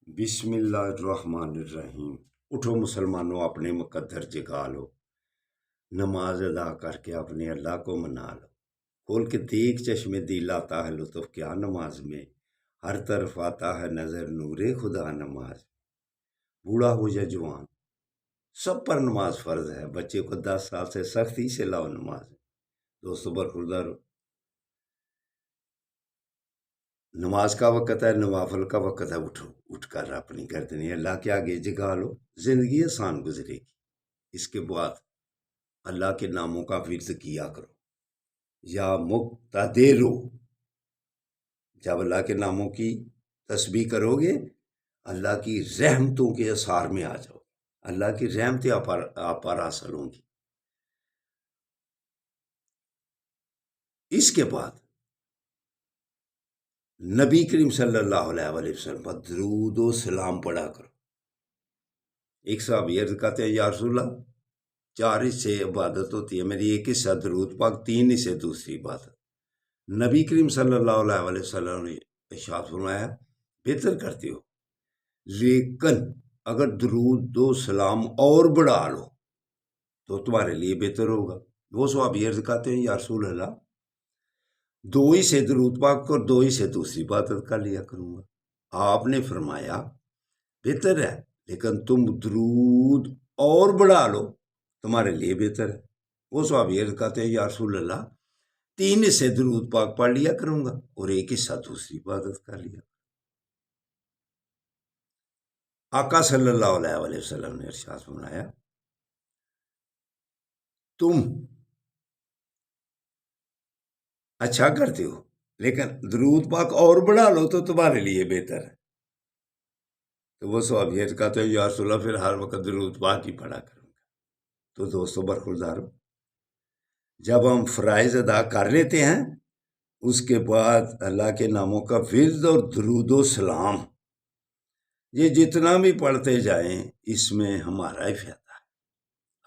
بسم اللہ الرحمن الرحیم۔ اٹھو مسلمانوں، اپنے مقدر جگا لو، نماز ادا کر کے اپنے اللہ کو منا لو۔ کھول کے دیکھ چشمے دل آتا ہے لطف کیا نماز میں، ہر طرف آتا ہے نظر نور خدا نماز۔ بوڑھا ہو یا جوان سب پر نماز فرض ہے، بچے کو 10 سال سے سختی سے لاؤ نماز۔ دوستو برخوردار، نماز کا وقت ہے، نوافل کا وقت ہے، اٹھ کر اپنی گردنی اللہ کے آگے جگا لو، زندگی آسان گزرے گی۔ اس کے بعد اللہ کے ناموں کا ورد کیا کرو، یا مقتدرو، جب اللہ کے ناموں کی تسبیح کرو گے اللہ کی رحمتوں کے اثار میں آ جاؤ، اللہ کی رحمتیں آپ پر حاصل ہوں گی۔ اس کے بعد نبی کریم صلی اللہ علیہ وسلم پر درود و سلام پڑھا کرو۔ ایک صحابی عرض کرتے ہیں یا رسول اللہ، 4 حصے عبادت ہوتی ہے، میری ایک حصہ درود پاک، 3 حصے دوسری عبادت۔ نبی کریم صلی اللہ علیہ وسلم نے ارشاد فرمایا بہتر کرتے ہو، لیکن اگر درود و سلام اور بڑھا لو تو تمہارے لیے بہتر ہوگا۔ وہ صحابی عرض کرتے ہیں یا رسول اللہ، 2 ہی سے درود پاک اور 2 ہی سے دوسری عبادت کر لیا کروں گا۔ آپ نے فرمایا بہتر ہے، لیکن تم درود اور بڑھا لو تمہارے لیے بہتر ہے۔ وہ صحابی عرض کرتے ہیں یا رسول اللہ، 3 حصے درود پاک پڑھ لیا کروں گا اور 1 حصہ دوسری عبادت کر لیا۔ آقا صلی اللہ علیہ وسلم نے ارشاد فرمایا تم اچھا کرتے ہو، لیکن درود پاک اور بڑھا لو تو تمہارے لیے بہتر ہے۔ تو وہ صحابی عرض کرتے ہیں یا رسول اللہ، پھر ہر وقت درود پاک ہی پڑھا کروں گا۔ تو دوستو برخوردارو، جب ہم فرائض ادا کر لیتے ہیں اس کے بعد اللہ کے ناموں کا ورد اور درود و سلام یہ جتنا بھی پڑھتے جائیں اس میں ہمارا ہی فائدہ ہے۔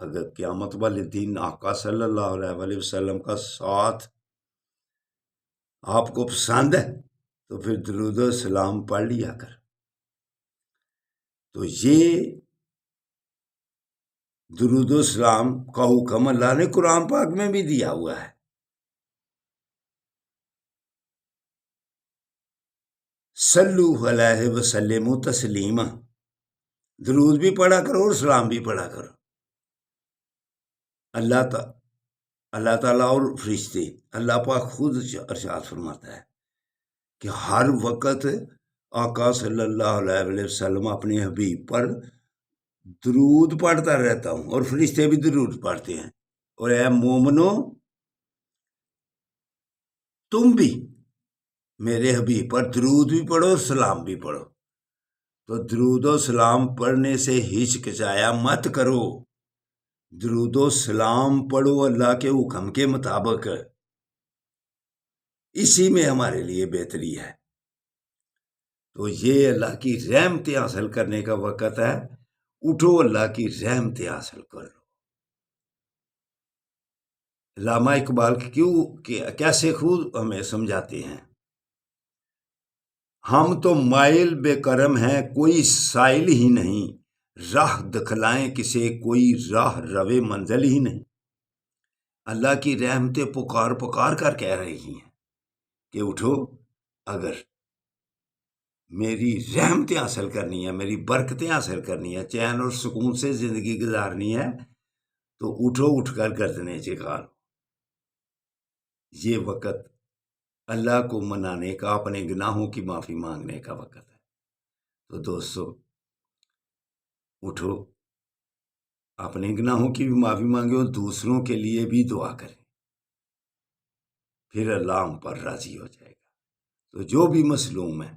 اگر قیامت والے دن آقا صلی اللہ علیہ وسلم کا ساتھ آپ کو پسند ہے تو پھر درود و سلام پڑھ لیا کر۔ تو یہ درود و سلام کا حکم اللہ نے قرآن پاک میں بھی دیا ہوا ہے۔ صلو علیہ وسلم تسلیما، درود بھی پڑھا کرو اور سلام بھی پڑھا کرو۔ اللہ تعالیٰ اور فرشتے، اللہ پاک خود ارشاد فرماتا ہے کہ ہر وقت آقا صلی اللہ علیہ وسلم اپنے حبیب پر درود پڑھتا رہتا ہوں، اور فرشتے بھی درود پڑھتے ہیں، اور اے مومنو تم بھی میرے حبیب پر درود بھی پڑھو اور سلام بھی پڑھو۔ تو درود و سلام پڑھنے سے ہچکچایا مت کرو، درود و سلام پڑھو اللہ کے حکم کے مطابق، اسی میں ہمارے لیے بہتری ہے۔ تو یہ اللہ کی رحمتیں حاصل کرنے کا وقت ہے، اٹھو اللہ کی رحمتیں حاصل کر لو۔ علامہ اقبال کیسے خود ہمیں سمجھاتے ہیں، ہم تو مائل بے کرم ہیں کوئی سائل ہی نہیں، راہ دکھلائیں کسے کوئی راہ روے منزل ہی نہیں۔ اللہ کی رحمتیں پکار پکار کر کہہ رہی ہیں کہ اٹھو، اگر میری رحمتیں حاصل کرنی ہے، میری برکتیں حاصل کرنی ہے، چین اور سکون سے زندگی گزارنی ہے تو اٹھو، اٹھ کر گردنیں جھکا لو۔ یہ وقت اللہ کو منانے کا، اپنے گناہوں کی معافی مانگنے کا وقت ہے۔ تو دوستو اٹھو، اپنے گناہوں کی بھی معافی مانگے اور دوسروں کے لیے بھی دعا کریں، پھر اللہ ہم پر راضی ہو جائے گا۔ تو جو بھی مظلوم ہے،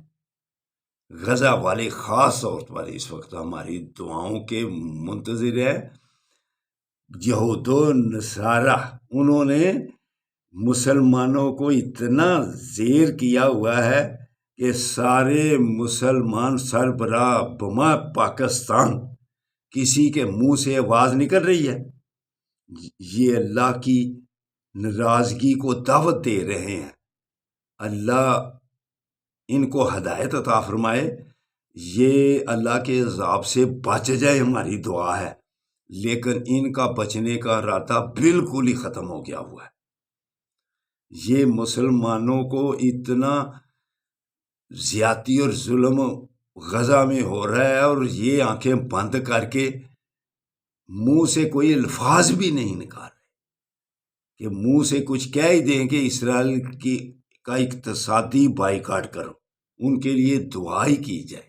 غزہ والے خاص طور پر اس وقت ہماری دعاؤں کے منتظر ہے۔ یہود و نصارہ انہوں نے مسلمانوں کو اتنا زیر کیا ہوا ہے کہ سارے مسلمان سربراہ بما پاکستان کسی کے منہ سے آواز نکل رہی ہے، یہ اللہ کی ناراضگی کو دعوت دے رہے ہیں۔ اللہ ان کو ہدایت عطا فرمائے یہ اللہ کے عذاب سے بچ جائے ہماری دعا ہے، لیکن ان کا بچنے کا ارادہ بالکل ہی ختم ہو گیا ہوا ہے۔ یہ مسلمانوں کو اتنا زیادتی اور ظلم غزہ میں ہو رہا ہے، اور یہ آنکھیں بند کر کے منہ سے کوئی الفاظ بھی نہیں نکال رہے کہ منہ سے کچھ کہہ ہی دیں کہ اسرائیل کا اقتصادی بائیکاٹ کرو، ان کے لیے دعا ہی کی جائے۔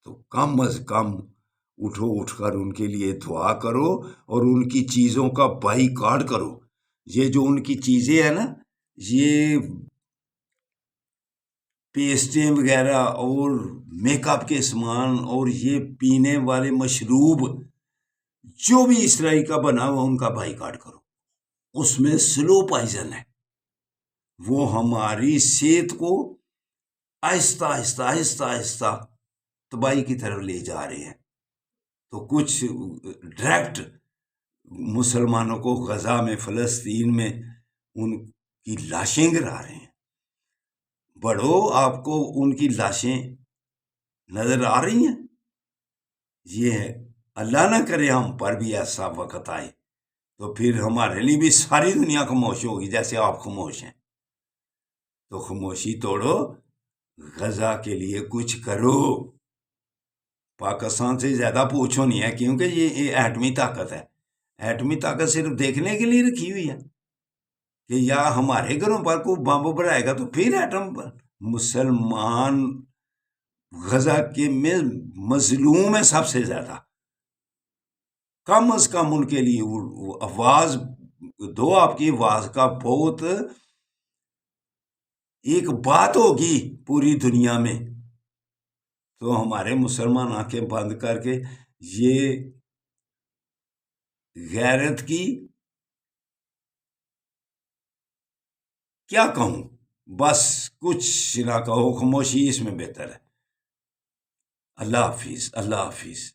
تو کم از کم اٹھ کر ان کے لیے دعا کرو اور ان کی چیزوں کا بائیکاٹ کرو۔ یہ جو ان کی چیزیں ہیں نا، یہ پیسٹیں وغیرہ اور میک اپ کے سامان اور یہ پینے والے مشروب جو بھی اسرائیل کا بنا ہوا ان کا بائیکاٹ کرو۔ اس میں سلو پائزن ہے، وہ ہماری صحت کو آہستہ آہستہ آہستہ آہستہ تباہی کی طرف لے جا رہے ہیں۔ تو کچھ ڈائریکٹ مسلمانوں کو غزہ میں، فلسطین میں ان کی لاشیں گرا رہے ہیں۔ بڑھو، آپ کو ان کی لاشیں نظر آ رہی ہیں؟ یہ اللہ نہ کرے ہم پر بھی ایسا وقت آئے تو پھر ہمارے لیے بھی ساری دنیا خاموش ہوگی جیسے آپ خاموش ہیں۔ تو خاموشی توڑو، غزہ کے لیے کچھ کرو۔ پاکستان سے زیادہ پوچھو نہیں ہے، کیونکہ یہ ایٹمی طاقت ہے۔ ایٹمی طاقت صرف دیکھنے کے لیے رکھی ہوئی ہے کہ یا ہمارے گھروں پر کوئی بم بنائے گا تو پھر ایٹم پر۔ مسلمان غزہ کے میں مظلوم ہے سب سے زیادہ۔ کم از کم ان کے لیے آواز دو، آپ کی آواز کا بہت ایک بات ہوگی پوری دنیا میں۔ تو ہمارے مسلمان آنکھیں بند کر کے یہ غیرت کی کیا کہوں، بس کچھ نہ کہو، خاموشی اس میں بہتر ہے۔ اللہ حافظ، اللہ حافظ۔